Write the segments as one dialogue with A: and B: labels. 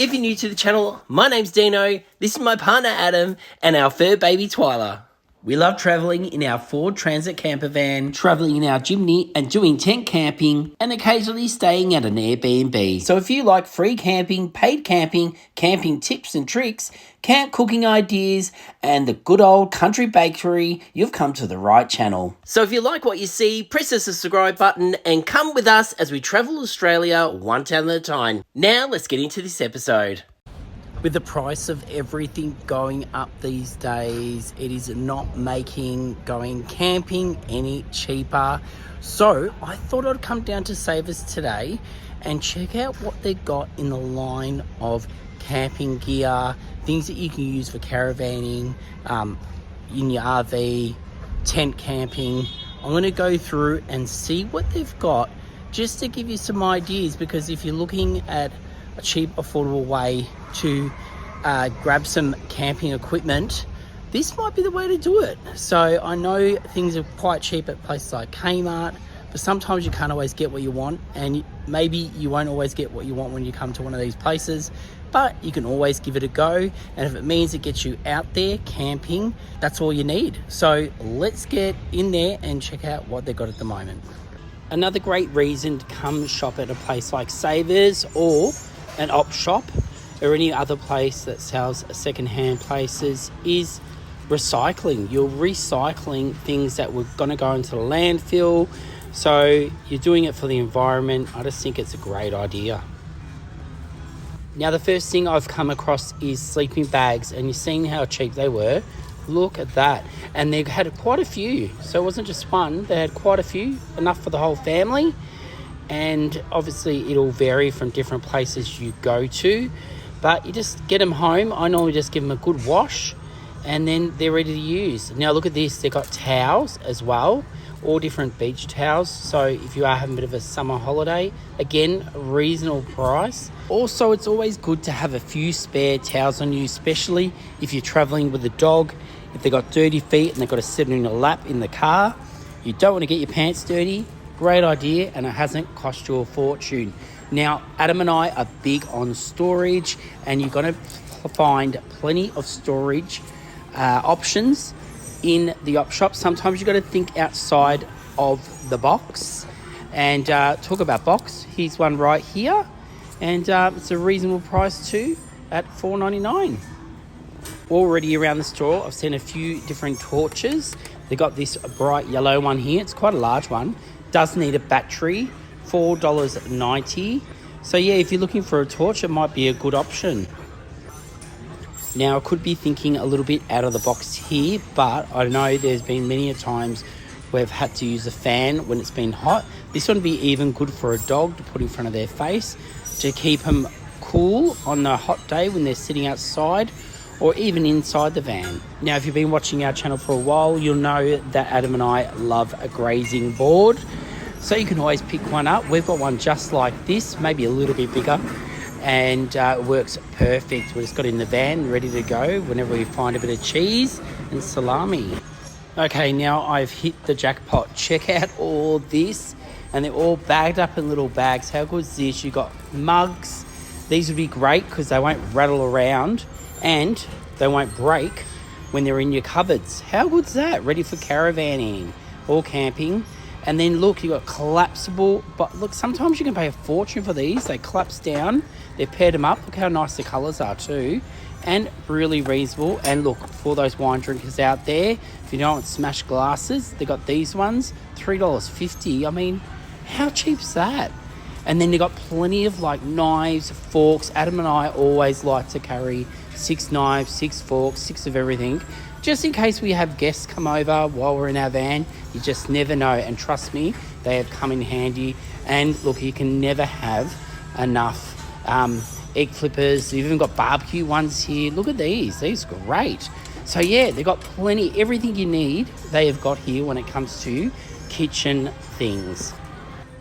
A: If you're new to the channel, my name's Dino, this is my partner Adam, and our fur baby Twyla. We love travelling in our Ford Transit camper van, travelling in our Jimny and doing tent camping, and occasionally staying at an Airbnb. So if you like free camping, paid camping, camping tips and tricks, camp cooking ideas, and the good old country bakery, you've come to the right channel. So if you like what you see, press the subscribe button and come with us as we travel Australia one town at a time. Now let's get into this episode. With the price of everything going up these days, it is not making going camping any cheaper. So I thought I'd come down to Savers today and check out what they've got in the line of camping gear, things that you can use for caravanning, in your RV, tent camping. I'm going to go through and see what they've got just to give you some ideas, because if you're looking at a cheap, affordable way to grab some camping equipment, this might be the way to do it. So I know things are quite cheap at places like Kmart, but sometimes you can't always get what you want, and maybe you won't always get what you want when you come to one of these places, but you can always give it a go, and if it means it gets you out there camping, that's all you need. So let's get in there and check out what they've got at the moment. Another great reason to come shop at a place like Savers or an op shop or any other place that sells second-hand places is recycling. You're recycling things that were going to go into the landfill, so you're doing it for the environment. I just think it's a great idea. Now the first thing I've come across is sleeping bags, and you've seen how cheap they were. Look at that. And they had quite a few, so it wasn't just one, they had quite a few, enough for the whole family. And obviously it'll vary from different places you go to, but you just get them home. I normally just give them a good wash and then they're ready to use. Now look at this, they've got towels as well, all different beach towels. So if you are having a bit of a summer holiday, again, reasonable price. Also, it's always good to have a few spare towels on you, especially if you're traveling with a dog. If they've got dirty feet and they've got to sit in your lap in the car, you don't want to get your pants dirty. Great idea, and it hasn't cost you a fortune. Now, Adam and I are big on storage, and you're going to find plenty of storage options in the op shop. Sometimes you've got to think outside of the box. And talk about box, here's one right here, and it's a reasonable price too at $4.99. Already around the store, I've seen a few different torches. They got this bright yellow one here. It's quite a large one. Does need a battery, $4.90. So yeah, if you're looking for a torch, it might be a good option. Now I could be thinking a little bit out of the box here, but I know there's been many a times where I've had to use a fan when it's been hot. This one would be even good for a dog to put in front of their face to keep them cool on a hot day when they're sitting outside, or even inside the van. Now, if you've been watching our channel for a while, you'll know that Adam and I love a grazing board. So you can always pick one up. We've got one just like this, maybe a little bit bigger, and it works perfect. We just got in the van, ready to go whenever we find a bit of cheese and salami. Okay, now I've hit the jackpot. Check out all this, and they're all bagged up in little bags. How good is this? You've got mugs. These would be great because they won't rattle around, and they won't break when they're in your cupboards. How good's that? Ready for caravanning or camping. And then look, you've got collapsible, but look, sometimes you can pay a fortune for these. They collapse down, they've paired them up. Look how nice the colours are too, and really reasonable. And look, for those wine drinkers out there, if you don't want smashed glasses, they got these ones, $3.50. I mean, how cheap's that? And then they got plenty of like knives, forks. Adam and I always like to carry 6 knives, 6 forks, 6 of everything, just in case we have guests come over while we're in our van. You just never know, and trust me, they have come in handy. And look, you can never have enough egg flippers. You've even got barbecue ones here. Look at these are great. So yeah, they've got plenty, everything you need they have got here when it comes to kitchen things.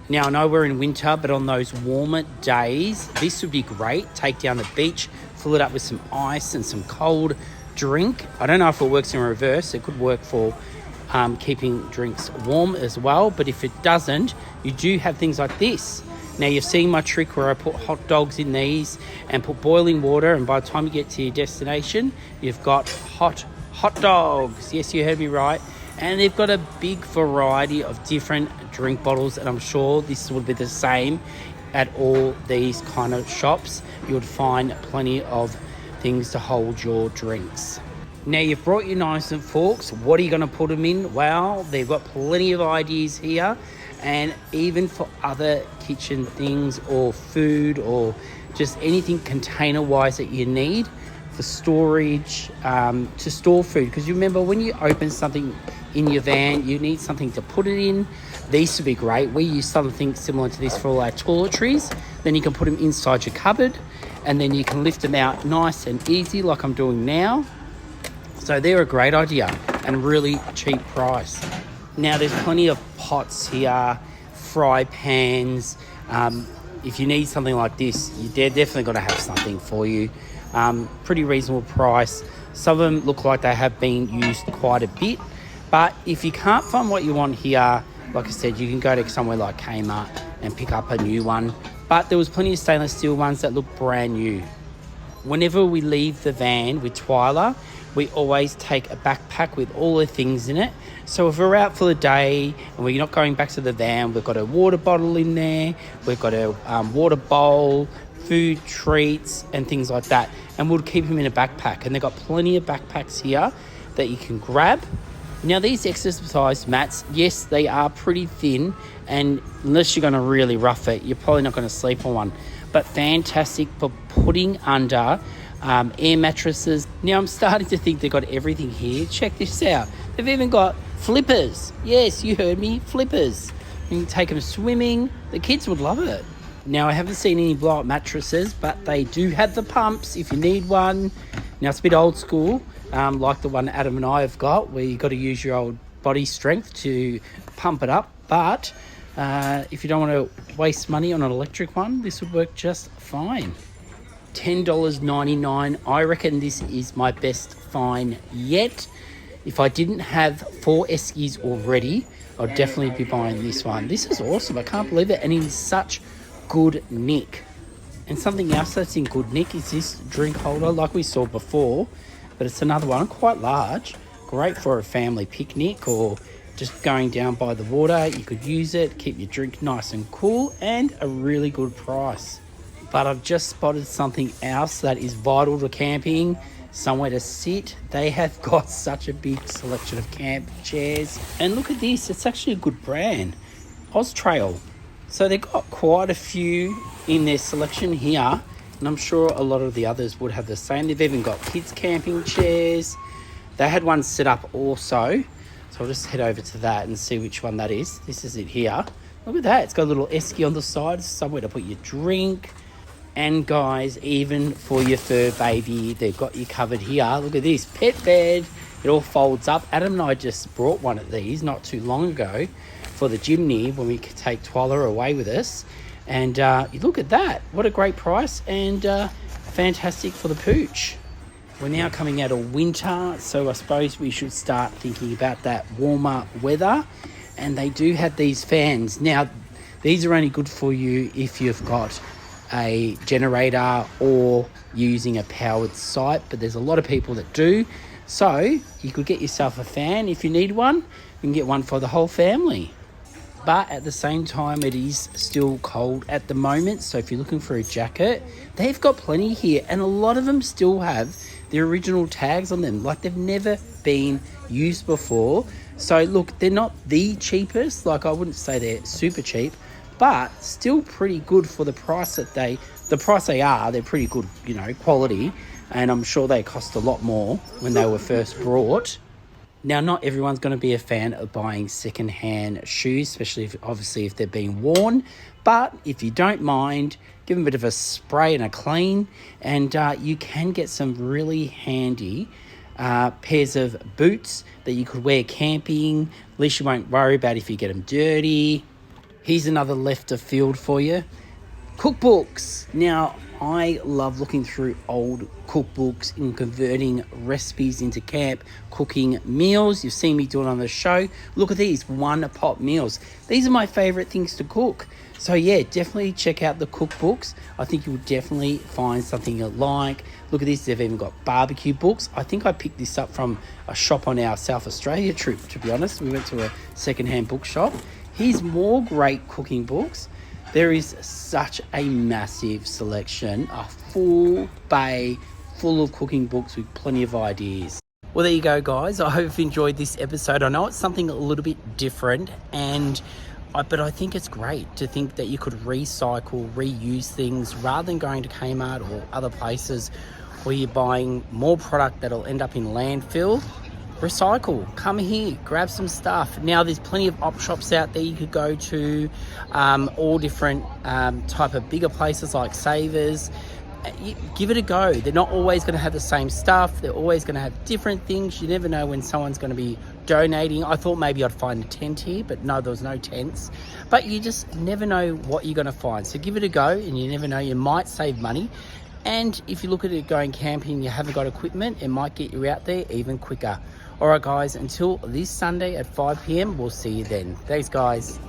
A: Now, I know we're in winter, but on those warmer days, this would be great. Take down the beach, fill it up with some ice and some cold drink. I don't know if it works in reverse. It could work for keeping drinks warm as well. But if it doesn't, you do have things like this. Now you've seen my trick where I put hot dogs in these and put boiling water, and by the time you get to your destination, you've got hot dogs. Yes, you heard me right. And they've got a big variety of different drink bottles, and I'm sure this would be the same at all these kind of shops. You would find plenty of things to hold your drinks. Now you've brought your knives and forks. What are you going to put them in? Well, they've got plenty of ideas here, and even for other kitchen things or food or just anything container wise that you need for storage, to store food. Because you remember, when you open something in your van, you need something to put it in. These would be great. We use something similar to this for all our toiletries. Then you can put them inside your cupboard, and then you can lift them out nice and easy like I'm doing now. So they're a great idea and really cheap price. Now there's plenty of pots here, fry pans. If you need something like this, they're definitely going to have something for you. Pretty reasonable price. Some of them look like they have been used quite a bit. But if you can't find what you want here, like I said, you can go to somewhere like Kmart and pick up a new one. But there was plenty of stainless steel ones that look brand new. Whenever we leave the van with Twyla, we always take a backpack with all the things in it. So if we're out for the day and we're not going back to the van, we've got a water bottle in there, we've got a water bowl, food, treats, and things like that. And we'll keep them in a backpack. And they've got plenty of backpacks here that you can grab. Now these exercise mats, yes, they are pretty thin, and unless you're going to really rough it, you're probably not going to sleep on one. But fantastic for putting under air mattresses. Now I'm starting to think they've got everything here. Check this out. They've even got flippers. Yes, you heard me, flippers. You can take them swimming. The kids would love it. Now I haven't seen any blow-up mattresses, but they do have the pumps if you need one. Now it's a bit old school, like the one Adam and I have got, where you've got to use your old body strength to pump it up. But if you don't want to waste money on an electric one, this would work just fine. $10.99. I reckon this is my best find yet. If I didn't have 4 Eskies already, I'd definitely be buying this one. This is awesome. I can't believe it. And in such good nick. And something else that's in good nick is this drink holder, like we saw before, but it's another one, quite large. Great for a family picnic or just going down by the water. You could use it, keep your drink nice and cool, and a really good price. But I've just spotted something else that is vital to camping, somewhere to sit. They have got such a big selection of camp chairs. And look at this, it's actually a good brand, Austrail. So they've got quite a few in their selection here, and I'm sure a lot of the others would have the same. They've even got kids camping chairs. They had one set up also, so I'll just head over to that and see which one that is. This is it here. Look at that, it's got a little esky on the side, somewhere to put your drink. And guys, even for your fur baby, they've got you covered here. Look at this, pet bed. It all folds up. Adam and I just brought one of these not too long ago for the Jimny when we could take Twyla away with us. And you look at that. What a great price, and fantastic for the pooch. We're now coming out of winter, so I suppose we should start thinking about that warmer weather. And they do have these fans. Now, these are only good for you if you've got a generator or using a powered site, but there's a lot of people that do. So you could get yourself a fan if you need one. You can get one for the whole family. But at the same time, it is still cold at the moment. So if you're looking for a jacket, they've got plenty here, and a lot of them still have the original tags on them, like they've never been used before. So look, they're not the cheapest. Like, I wouldn't say they're super cheap, but still pretty good for the price that they're pretty good, quality. And I'm sure they cost a lot more when they were first brought. Now, not everyone's going to be a fan of buying second-hand shoes, especially if they're being worn. But if you don't mind, give them a bit of a spray and a clean, and you can get some really handy pairs of boots that you could wear camping. At least you won't worry about if you get them dirty. Here's another left of field for you. Cookbooks. Now, I love looking through old cookbooks and converting recipes into camp cooking meals. You've seen me do it on the show. Look at these one-pot meals. These are my favorite things to cook. So yeah, definitely check out the cookbooks. I think you'll definitely find something you like. Look at this, they've even got barbecue books. I think I picked this up from a shop on our South Australia trip, to be honest. We went to a secondhand bookshop. Here's more great cooking books. There is such a massive selection, a full bay full of cooking books with plenty of ideas. Well, there you go, guys. I hope you've enjoyed this episode. I know it's something a little bit different, but I think it's great to think that you could recycle, reuse things rather than going to Kmart or other places where you're buying more product that'll end up in landfill. Recycle, come here, grab some stuff. Now there's plenty of op shops out there you could go to, all different type of bigger places like Savers. Give it a go. They're not always going to have the same stuff. They're always going to have different things. You never know when someone's going to be donating. I thought maybe I'd find a tent here, but no, there was no tents. But you just never know what you're going to find. So give it a go, and you never know, you might save money. And if you look at it going camping and you haven't got equipment, it might get you out there even quicker. All right, guys, until this Sunday at 5 p.m, we'll see you then. Thanks, guys.